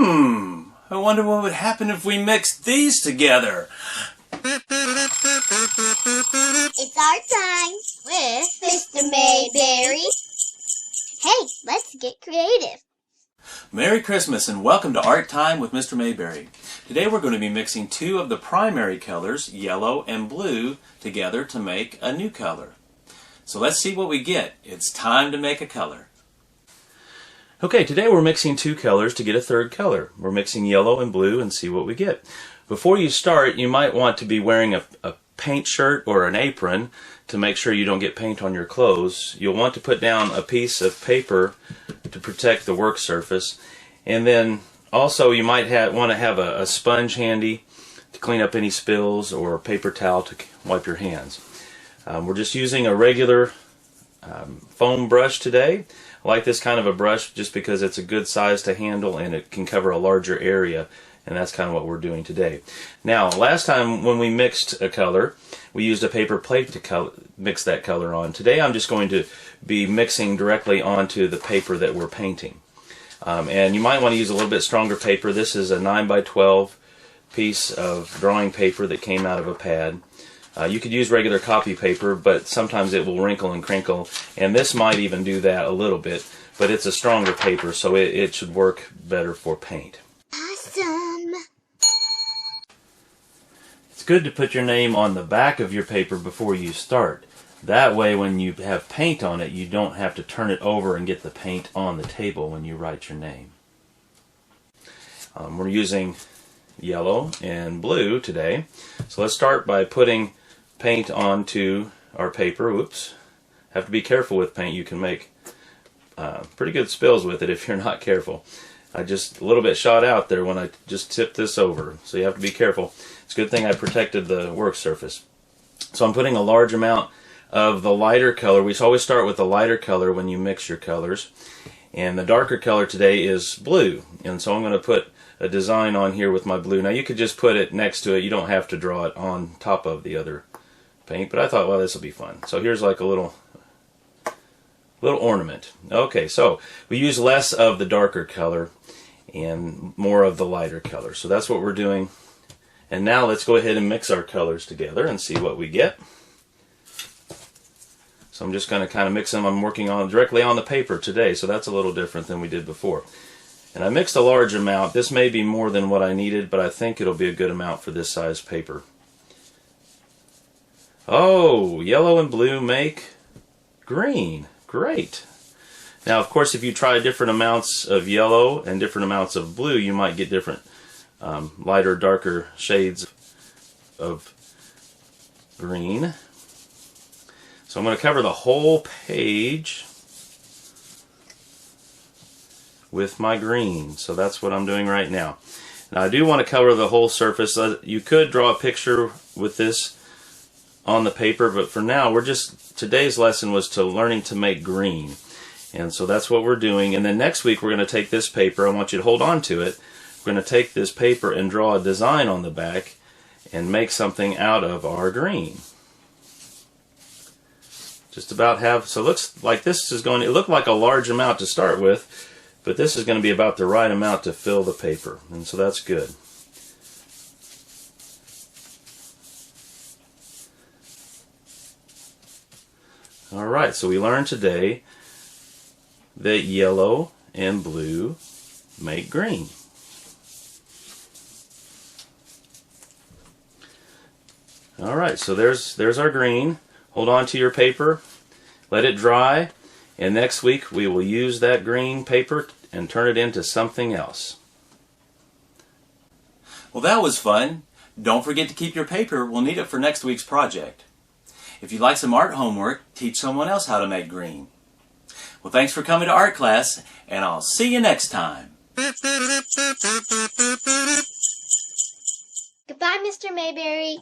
I wonder what would happen if we mixed these together. It's art time with Mr. Mayberry. Hey, let's get creative. Merry Christmas and welcome to Art Time with Mr. Mayberry. Today we're going to be mixing two of the primary colors, yellow and blue, together to make a new color. So let's see what we get. It's time to make a color. Okay, today we're mixing two colors to get a third color. We're mixing yellow and blue and see what we get. Before you start, you might want to be wearing a paint shirt or an apron to make sure you don't get paint on your clothes. You'll want to put down a piece of paper to protect the work surface. And then also you might want to have a sponge handy to clean up any spills or a paper towel to wipe your hands. We're just using a regular foam brush today. I like this kind of a brush just because it's a good size to handle and it can cover a larger area, and that's kind of what we're doing today. Now, last time when we mixed a color, we used a paper plate to mix that color on. Today I'm just going to be mixing directly onto the paper that we're painting. And you might want to use a little bit stronger paper. This is a 9x12 piece of drawing paper that came out of a pad. You could use regular copy paper, but sometimes it will wrinkle and crinkle, and this might even do that a little bit, but it's a stronger paper, so it should work better for paint. Awesome! It's good to put your name on the back of your paper before you start. That way when you have paint on it, you don't have to turn it over and get the paint on the table when you write your name. We're using yellow and blue today, so let's start by putting paint onto our paper. Oops. Have to be careful with paint. You can make pretty good spills with it if you're not careful. I just a little bit shot out there when I just tipped this over, so you have to be careful. It's a good thing I protected the work surface. So I'm putting a large amount of the lighter color. We always start with the lighter color when you mix your colors, and the darker color today is blue, and so I'm going to put a design on here with my blue. Now you could just put it next to it. You don't have to draw it on top of the other paint, but I thought, well, this will be fun. So here's like a little ornament. Okay, so we use less of the darker color and more of the lighter color. So that's what we're doing. And now let's go ahead and mix our colors together and see what we get. So I'm just going to kind of mix them. I'm working on directly on the paper today, so that's a little different than we did before. And I mixed a large amount. This may be more than what I needed, but I think it'll be a good amount for this size paper. Oh, yellow and blue make green. Great. Now, of course, if you try different amounts of yellow and different amounts of blue, you might get different lighter, darker shades of green. So I'm going to cover the whole page with my green. So that's what I'm doing right now. Now I do want to cover the whole surface. You could draw a picture with this on the paper, but for now today's lesson was to learning to make green. And so that's what we're doing. And then next week we're going to take this paper. I want you to hold on to it. We're going to take this paper and draw a design on the back and make something out of our green. Just about so it looks like this is going to look like a large amount to start with, but this is going to be about the right amount to fill the paper, and so that's good. Alright, so we learned today that yellow and blue make green. Alright, so there's our green. Hold on to your paper, let it dry, and next week we will use that green paper and turn it into something else. Well, that was fun. Don't forget to keep your paper. We'll need it for next week's project. If you'd like some art homework, teach someone else how to make green. Well, thanks for coming to art class, and I'll see you next time. Goodbye, Mr. Mayberry.